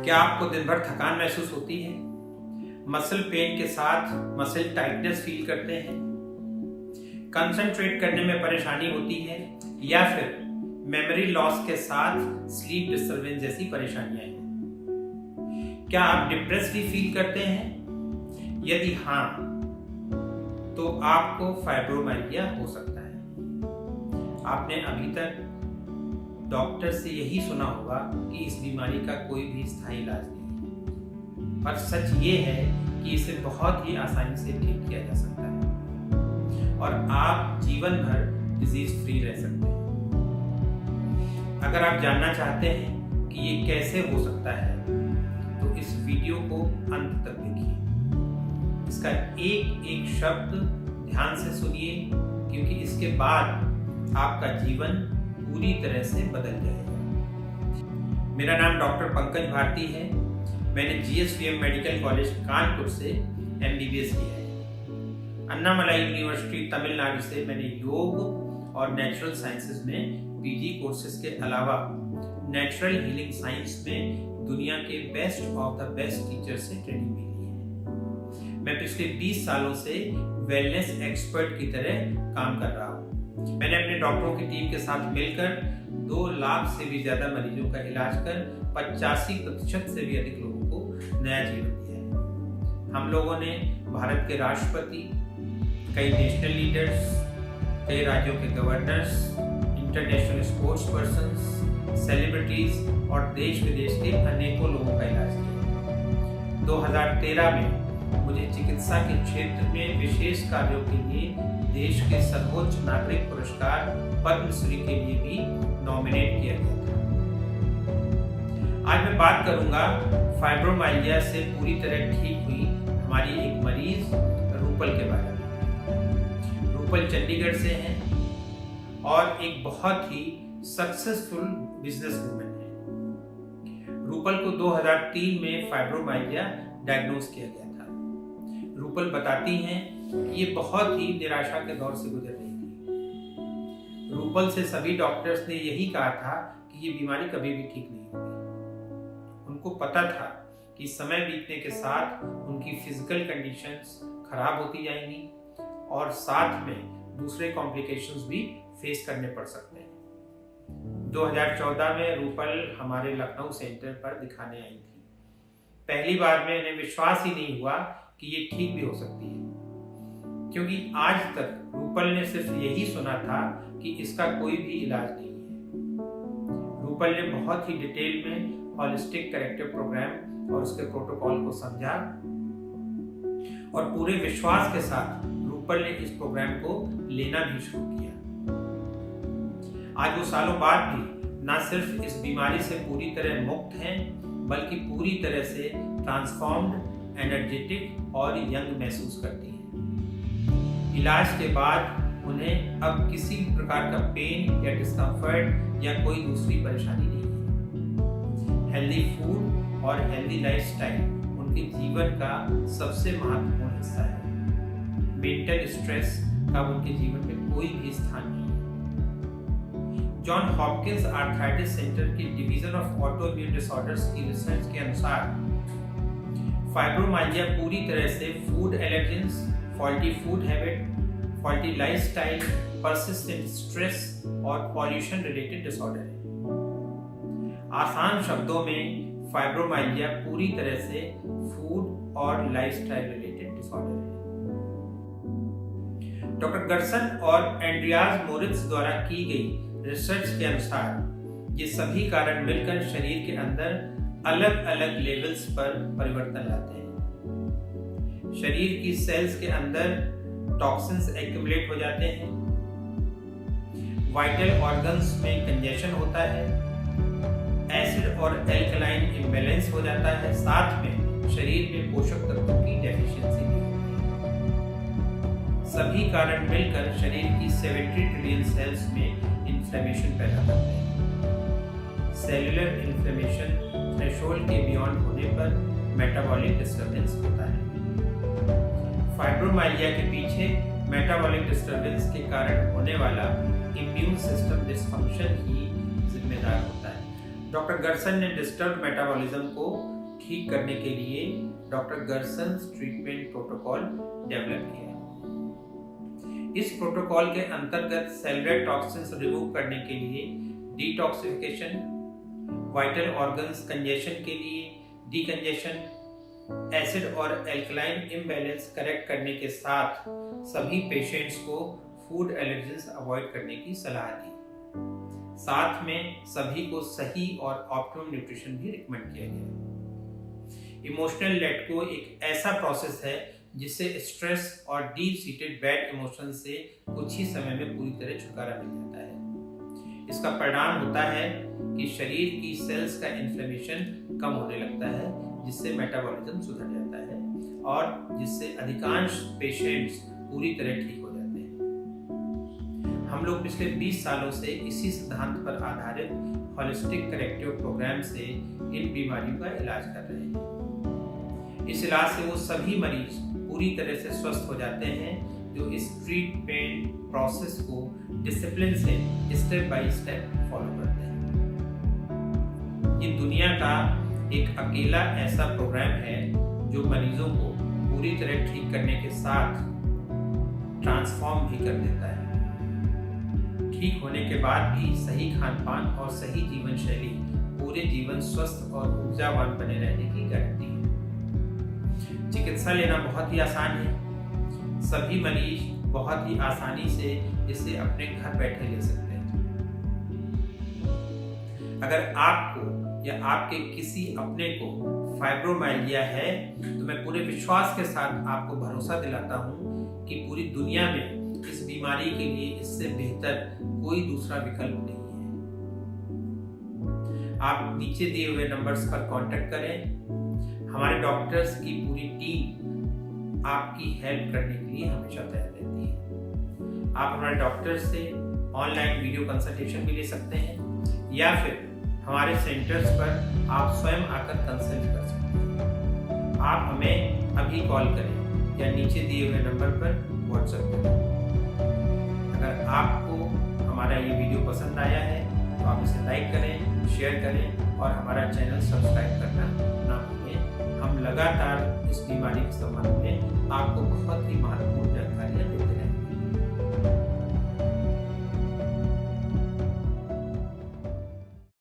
क्या आपको दिन भर थकान महसूस होती है? मसल पेन के साथ मसल टाइटनेस फील करते हैं? कंसंट्रेट करने में परेशानी होती है या फिर मेमोरी लॉस के साथ स्लीप डिस्टर्बेंस जैसी परेशानियां हैं? क्या आप डिप्रेस्ड भी फील करते हैं? यदि हाँ, तो आपको फाइब्रोमाइल्जिया हो सकता है। आपने अभी तक डॉक्टर से यही सुना होगा कि इस बीमारी का कोई भी स्थायी इलाज नहीं है, पर सच ये है कि इसे बहुत ही आसानी से ठीक किया जा सकता है और आप जीवन भर डिजीज फ्री रह सकते हैं। अगर आप जानना चाहते हैं कि ये कैसे हो सकता है, तो इस वीडियो को अंत तक देखिए। इसका एक एक शब्द ध्यान से सुनिए, क्योंकि इसके बाद आपका जीवन पूरी तरह से बदल जाएगा। मेरा नाम डॉक्टर पंकज भारती है। मैंने GSVM मेडिकल कॉलेज कानपुर से MBBS किया है। अन्नामलाई यूनिवर्सिटी तमिलनाडु से मैंने योग और नेचुरल साइंसेज में PG कोर्सेज के अलावा नेचुरल हीलिंग साइंस में दुनिया के best of the best teacher से ट्रेनिंग भी ली है। मैं पिछले 20 सालों से वेलनेस एक्सपर्ट की तरह काम कर रहा हूँ। मैंने अपने डॉक्टरों की टीम के साथ मिलकर 2 लाख से भी ज्यादा मरीजों का इलाज कर 85% से भी अधिक लोगों को नया जीवन दिया है। हम लोगों ने भारत के राष्ट्रपति, कई नेशनल लीडर्स, कई राज्यों के governors, international sports persons, celebrities और देश विदेश के अनेकों लोगों का इलाज किया। 2013 में मुझे चिकित्सा के क्षेत्र में विशेष कार्यों के लिए देश के सर्वोच्च नागरिक पुरस्कार पद्मश्री के लिए भी नॉमिनेट किया गया था। आज मैं बात करूंगा फाइब्रोमाइल्जिया से पूरी तरह ठीक हुई हमारी एक मरीज रूपल के बारे में। रूपल चंडीगढ़ से हैं और एक बहुत ही सक्सेसफुल बिजनेस वुमन है। रूपल को 2003 में फाइब्रोमाइल्जिया डायग्नोज किया गया था। रूपल बताती हैं कि ये बहुत ही निराशा के दौर से गुजर रही थी। रूपल से सभी डॉक्टर्स ने यही कहा था कि ये बीमारी कभी भी ठीक नहीं होगी। उनको पता था कि समय बीतने के साथ उनकी फिजिकल कंडीशंस खराब होती जाएंगी और साथ में दूसरे कॉम्प्लिकेशंस भी फेस करने पड़ सकते हैं। 2014 में रूपल हमारे लखनऊ सेंटर पर दिखाने आई थी। पहली बार में इन्हें विश्वास ही नहीं हुआ कि ये ठीक भी हो सकती है, क्योंकि आज तक रूपल ने सिर्फ यही सुना था कि इसका कोई भी इलाज नहीं है। रूपल ने बहुत ही डिटेल में होलिस्टिक करेक्टिव प्रोग्राम और उसके प्रोटोकॉल को समझा और पूरे विश्वास के साथ रूपल ने इस प्रोग्राम को लेना भी शुरू किया। आज वो सालों बाद भी न सिर्फ इस बीमारी से पूरी तरह मुक्त हैं, बल्कि पूरी तरह से ट्रांसफॉर्म्ड, एनर्जेटिक और यंग महसूस करती हैं। इलाज के बाद उन्हें अब किसी प्रकार का पेन या डिस्कम्फर्ट या कोई दूसरी परेशानी नहीं है। हेल्दी फूड और हेल्दी लाइफस्टाइल उनके जीवन का सबसे महत्वपूर्ण हिस्सा है। मेंटल स्ट्रेस का उनके जीवन में कोई भी स्थान नहीं है। जॉन हॉपकिंस आर्थराइटिस सेंटर की डिवीजन ऑफ ऑटोइम्यून डिसऑर्डर्स की रिसर्च के अनुसार फाइब्रोमाइल्जिया पूरी तरह से food allergens, faulty food habit, faulty lifestyle, persistent stress और पॉल्यूशन रिलेटेड डिसऑर्डर है। आसान शब्दों में फाइब्रोमाइल्जिया पूरी तरह से फूड और लाइफस्टाइल रिलेटेड डिसऑर्डर है। डॉक्टर गर्सन और एंड्रियाज मोरित्ज द्वारा की गई रिसर्च के अनुसार ये सभी कारण मिलकर शरीर के अंदर अलग अलग लेवल्स पर परिवर्तन लाते हैं। शरीर की सेल्स के अंदर टॉक्सिन्स एक्यूमुलेट हो जाते हैं, वाइटल ऑर्गन्स में कंजेशन होता है, एसिड और एल्कलाइन इम्बैलेंस हो जाता है, साथ में शरीर में पोषक तत्वों की डेफिशिएंसी भी होती है। सभी कारण मिलकर शरीर की 70 ट्रिलियन सेल्स में इन्फ्लेमेशन पैदा करते हैं। सेलुलर इन्फ्लेमेशन थ्रेशोल्ड के बियॉन्ड होने पर मेटाबॉलिक डिस्टर्बेंस होता है। फाइब्रोमाइल्जिया के पीछे मेटाबॉलिक डिस्टर्बेंस के कारण होने वाला इम्यून सिस्टम डिस्फंक्शन ही जिम्मेदार होता है। डॉक्टर गर्सन ने डिस्टर्ब मेटाबॉलिज्म को ठीक करने के लिए डॉक्टर गर्सन्स ट्रीटमेंट प्रोटोकॉल डेवलप किया। इस प्रोटोकॉल के अंतर्गत सेलुलर टॉक्सिन्स रिमूव करने के लिए डिटॉक्सिफिकेशन, वाइटल ऑर्गन्स कंजेशन के लिए डिकंजेशन, एसिड और एल्कलाइन इम्बैलेंस करेक्ट करने के साथ सभी पेशेंट्स को फूड एलर्जेंस अवॉइड करने की सलाह दी। साथ में सभी को सही और ऑप्टिमम न्यूट्रिशन भी रिकमेंड किया गया। इमोशनल लेट गो एक ऐसा प्रोसेस है जिससे स्ट्रेस और डीप सीटेड बैड इमोशन से कुछ ही समय में पूरी तरह छुटकारा मिल जाता है। इसका परिणाम होता है कि शरीर की सेल्स का इन्फ्लेमेशन कम होने लगता है, जिससे मेटाबॉलिज्म सुधर जाता है और जिससे अधिकांश पेशेंट्स पूरी तरह ठीक हो जाते हैं। हम लोग पिछले 20 सालों से इसी सिद्धांत पर आधारित होलिस्टिक करेक्टिव प्रोग्राम से इन बीमारियों का इलाज कर रहे हैं। इस इलाज से वो सभी मरीज पूरी तरह से स्वस्थ हो जाते हैं जो इस ट्रीटमेंट प्रोसेस को डिसिप्लिन से स्टेप बाय स्टेप फॉलो करते हैं। ये दुनिया का एक अकेला ऐसा प्रोग्राम है जो मरीजों को पूरी तरह ठीक करने के साथ ट्रांसफॉर्म भी कर देता है। ठीक होने के बाद भी सही खान पान और सही जीवन शैली पूरे जीवन स्वस्थ और ऊर्जावान बने रहने की गारंटी है। चिकित्सा लेना बहुत ही आसान है। सभी मरीज बहुत ही आसानी से इसे अपने घर बैठे ले सकते हैं। अगर आपको या आपके किसी अपने को फाइब्रोमाइल्जिया है तो मैं पूरे विश्वास के साथ आपको भरोसा दिलाता हूं कि पूरी दुनिया में इस बीमारी के लिए इससे बेहतर कोई दूसरा विकल्प नहीं है। आप नीचे दिए हुए नंबर्स पर कांटेक्ट करें। हमारे डॉक्टर्स की पूरी टीम आपकी हेल्प करने के लिए हमेशा तैयार रहती है। आप हमारे डॉक्टर से ऑनलाइन वीडियो कंसल्टेशन भी ले सकते हैं या फिर हमारे सेंटर्स पर आप स्वयं आकर कंसल्ट कर सकते हैं। आप हमें अभी कॉल करें या नीचे दिए हुए नंबर पर व्हाट्सएप करें। अगर आपको हमारा ये वीडियो पसंद आया है तो आप इसे लाइक करें, शेयर करें और हमारा चैनल सब्सक्राइब करना ना भूलें। हम लगातार इस बीमारी के संबंध में आपको बहुत ही महत्वपूर्ण जानकारियाँ देते हैं।